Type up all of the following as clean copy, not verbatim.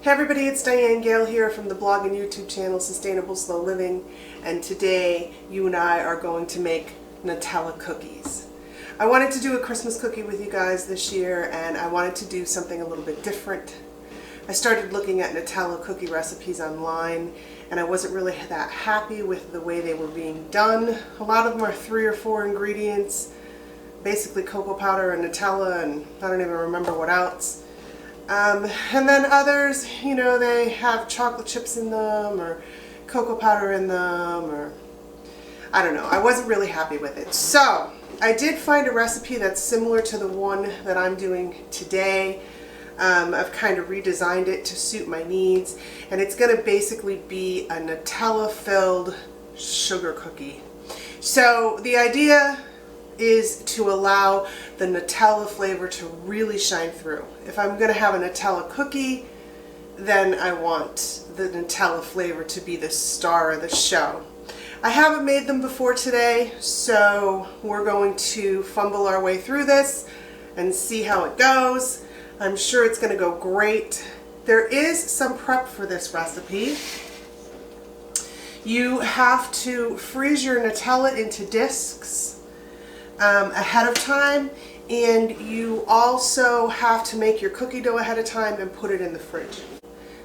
Hey everybody, it's Diane Gale here from the blog and YouTube channel Sustainable Slow Living, and today you and I are going to make Nutella cookies. I wanted to do a Christmas cookie with you guys this year, and I wanted to do something a little bit different. I started looking at Nutella cookie recipes online, and I wasn't really that happy with the way they were being done. A lot of them are 3 or 4 ingredients, basically cocoa powder and Nutella, and I don't even remember what else. And then others, you know, they have chocolate chips in them or cocoa powder in them, or I don't know. I wasn't really happy with it. So I did find a recipe that's similar to the one that I'm doing today. I've kind of redesigned it to suit my needs, and it's going to basically be a Nutella filled sugar cookie. So the idea is to allow the Nutella flavor to really shine through. If I'm going to have a Nutella cookie, then I want the Nutella flavor to be the star of the show. I haven't made them before today, so we're going to fumble our way through this and see how it goes. I'm sure it's going to go great. There is some prep for this recipe. You have to freeze your Nutella into discs ahead of time, and you also have to make your cookie dough ahead of time and put it in the fridge.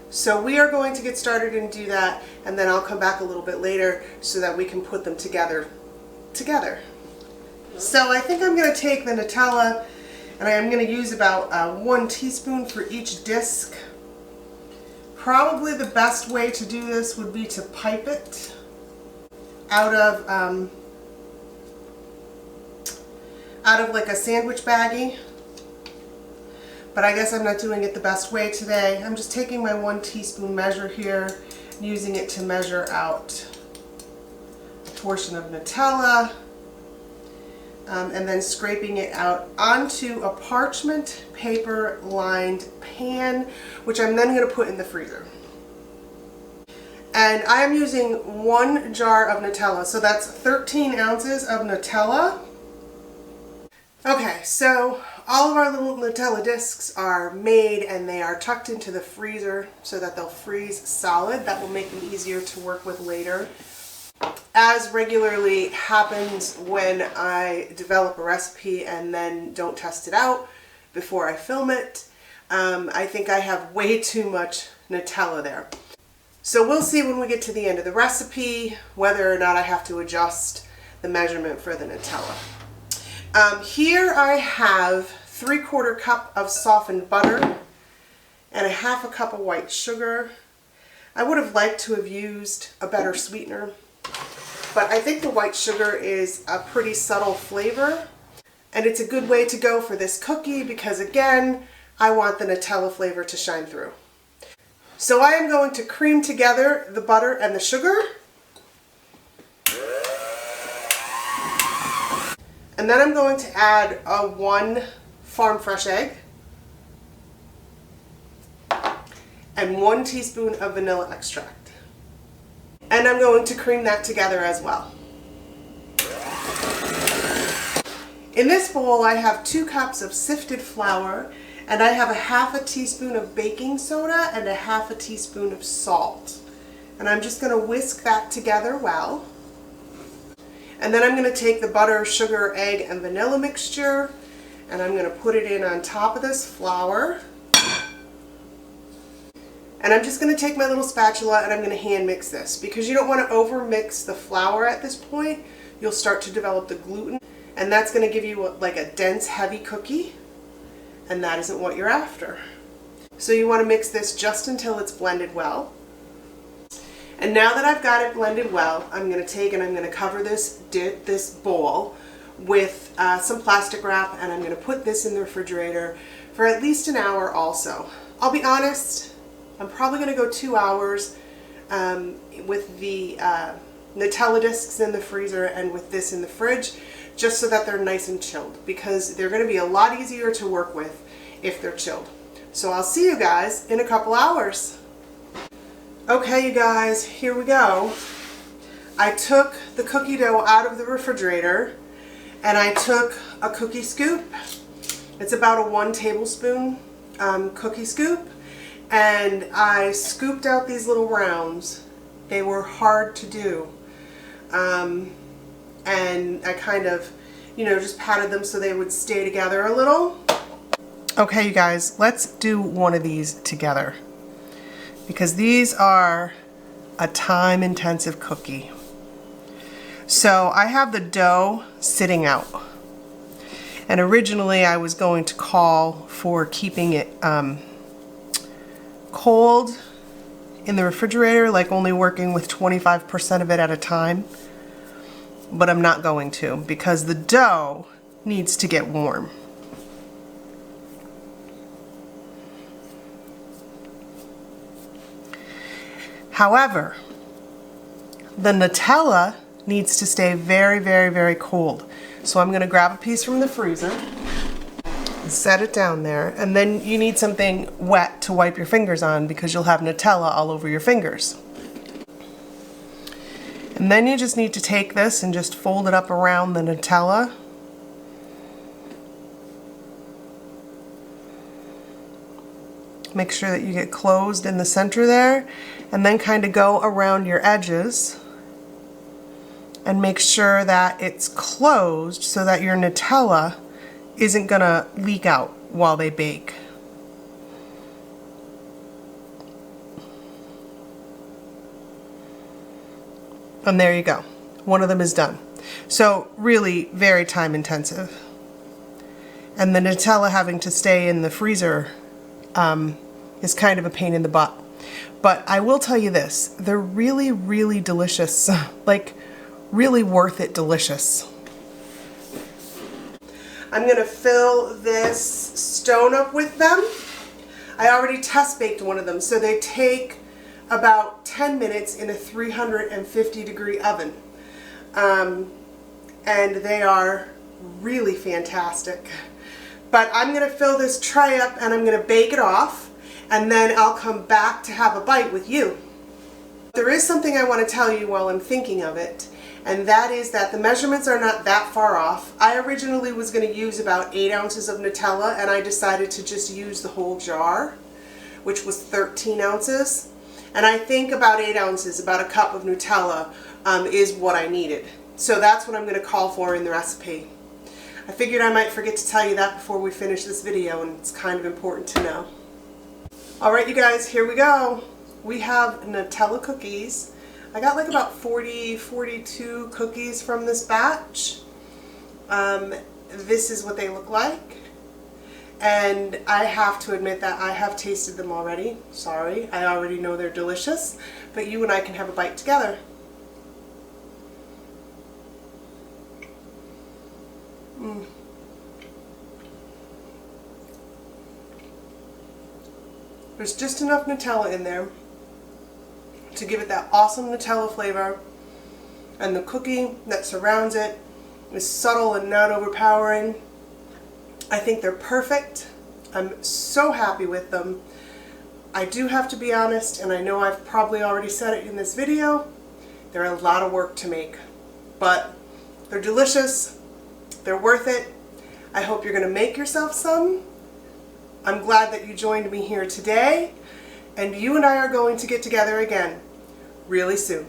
So we are going to get started and do that, and then I'll come back a little bit later so that we can put them together. So I think I'm going to take the Nutella, and I'm going to use about 1 teaspoon for each disc. Probably the best way to do this would be to pipe it out of like a sandwich baggie, but I guess I'm not doing it the best way today. I'm just taking my 1 teaspoon measure here, using it to measure out a portion of Nutella, and then scraping it out onto a parchment paper lined pan, which I'm then going to put in the freezer. And I am using 1 jar of Nutella, so that's 13 ounces of Nutella. Okay, so all of our little Nutella discs are made, and they are tucked into the freezer so that they'll freeze solid. That will make them easier to work with later. As regularly happens when I develop a recipe and then don't test it out before I film it, I think I have way too much Nutella there. So we'll see when we get to the end of the recipe whether or not I have to adjust the measurement for the Nutella. Here I have 3/4 cup of softened butter and 1/2 cup of white sugar. I would have liked to have used a better sweetener, but I think the white sugar is a pretty subtle flavor, and it's a good way to go for this cookie because, again, I want the Nutella flavor to shine through. So I am going to cream together the butter and the sugar. And then I'm going to add 1 farm fresh egg and 1 teaspoon of vanilla extract. And I'm going to cream that together as well. In this bowl I have 2 cups of sifted flour, and I have 1/2 teaspoon of baking soda and 1/2 teaspoon of salt. And I'm just going to whisk that together well. And then I'm going to take the butter, sugar, egg, and vanilla mixture, and I'm going to put it in on top of this flour. And I'm just going to take my little spatula and I'm going to hand mix this, because you don't want to over mix the flour at this point. You'll start to develop the gluten, and that's going to give you like a dense, heavy cookie, and that isn't what you're after. So you want to mix this just until it's blended well. And now that I've got it blended well, I'm going to take and I'm going to cover this bowl with some plastic wrap, and I'm going to put this in the refrigerator for at least an hour also. I'll be honest, I'm probably going to go 2 hours with the Nutella discs in the freezer and with this in the fridge, just so that they're nice and chilled, because they're going to be a lot easier to work with if they're chilled. So I'll see you guys in a couple hours. Okay, you guys, here we go. I took the cookie dough out of the refrigerator, and I took a cookie scoop. It's about a 1 tablespoon cookie scoop, and I scooped out these little rounds. They were hard to do. And I kind of, just patted them so they would stay together a little. Okay, you guys, let's do one of these together, because these are a time-intensive cookie. So I have the dough sitting out, and originally I was going to call for keeping it cold in the refrigerator, like only working with 25% of it at a time, but I'm not going to, because the dough needs to get warm. However, the Nutella needs to stay very, very, very cold. So I'm going to grab a piece from the freezer and set it down there, and then you need something wet to wipe your fingers on, because you'll have Nutella all over your fingers. And then you just need to take this and just fold it up around the Nutella. Make sure that you get closed in the center there, and then kind of go around your edges and make sure that it's closed so that your Nutella isn't gonna leak out while they bake. And there you go. One of them is done. So really very time intensive. And the Nutella having to stay in the freezer is kind of a pain in the butt. But I will tell you this, they're really, really delicious. Like, really worth it delicious. I'm gonna fill this stone up with them. I already test baked one of them, so they take about 10 minutes in a 350-degree oven. And they are really fantastic. But I'm gonna fill this tray up and I'm gonna bake it off, and then I'll come back to have a bite with you. There is something I want to tell you while I'm thinking of it, and that is that the measurements are not that far off. I originally was going to use about 8 ounces of Nutella, and I decided to just use the whole jar, which was 13 ounces. And I think about 8 ounces, about a cup of Nutella, is what I needed. So that's what I'm going to call for in the recipe. I figured I might forget to tell you that before we finish this video, and it's kind of important to know. Alright you guys, here we go. We have Nutella cookies. I got like about 42 cookies from this batch. This is what they look like. And I have to admit that I have tasted them already. Sorry, I already know they're delicious. But you and I can have a bite together. There's just enough Nutella in there to give it that awesome Nutella flavor, and the cookie that surrounds it is subtle and not overpowering. I think they're perfect. I'm so happy with them. I do have to be honest, and I know I've probably already said it in this video, they're a lot of work to make, but they're delicious, they're worth it. I hope you're going to make yourself some. I'm glad that you joined me here today, and you and I are going to get together again really soon.